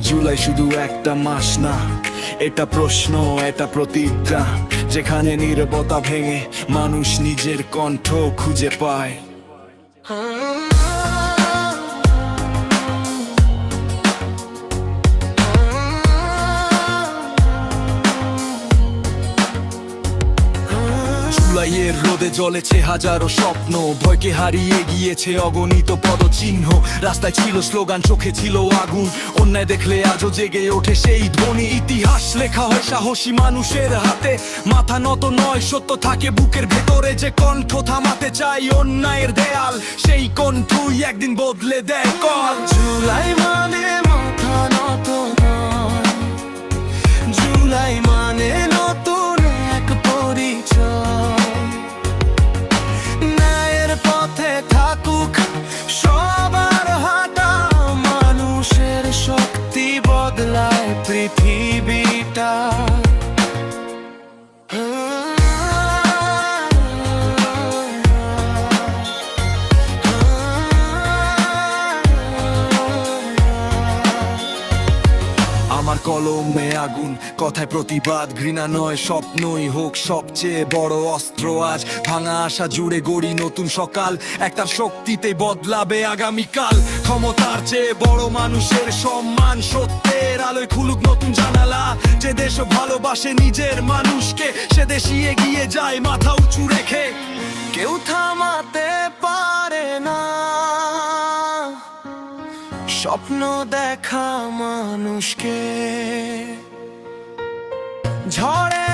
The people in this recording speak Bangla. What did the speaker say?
জুলাই শুধু একটা মাস না, এটা প্রশ্ন, এটা প্রতিজ্ঞা, যেখানে নীরবতা ভেঙে মানুষ নিজের কণ্ঠ খুঁজে পায়। জুলাইয়ের রোদে জ্বলেছে হাজারো স্বপ্ন, ভয়কে হারিয়ে গিয়েছে অগণিত পদচিহ্ন। রাস্তায় ছিল স্লোগান, চোখে ছিল আগুন, অন্যায় দেখলে আজও জেগে ওঠে সেই ধ্বনি। ইতিহাস লেখা হয় সাহসী মানুষের হাতে, মাথা নত নয়, সত্য থাকে বুকের ভেতরে। যে কণ্ঠ থামাতে চাই অন্যায়ের দেয়াল, সেই কণ্ঠই একদিন বদলে দেয় কল। জুলাই মানে মাথা নত নয়, জুলাই মানে নতুন এক পরিচয়। ন্যায়ের পথে থাকুক সবার হাঁটা, মানুষের শক্তি বদলায় পৃথিবীটা। আমার কলমে আগুন, কথায় প্রতিবাদ, ঘৃণা নয় স্বপ্নই হোক সবচেয়ে বড় অস্ত্র। আজ ভাঙা আশা জুড়ে গড়ি নতুন সকাল, একটা শক্তিতে বদলাবে আগামীকাল। ক্ষমতার চেয়ে বড় মানুষের সম্মান, সত্যের আলোয় খুলুক নতুন জানালা। যে দেশ ভালোবাসে নিজের মানুষকে, সে দেশই এগিয়ে যায় মাথা উঁচু রেখে। কেউ থামাতে পারে না স্বপ্ন দেখা মানুষকে। ঝড়ে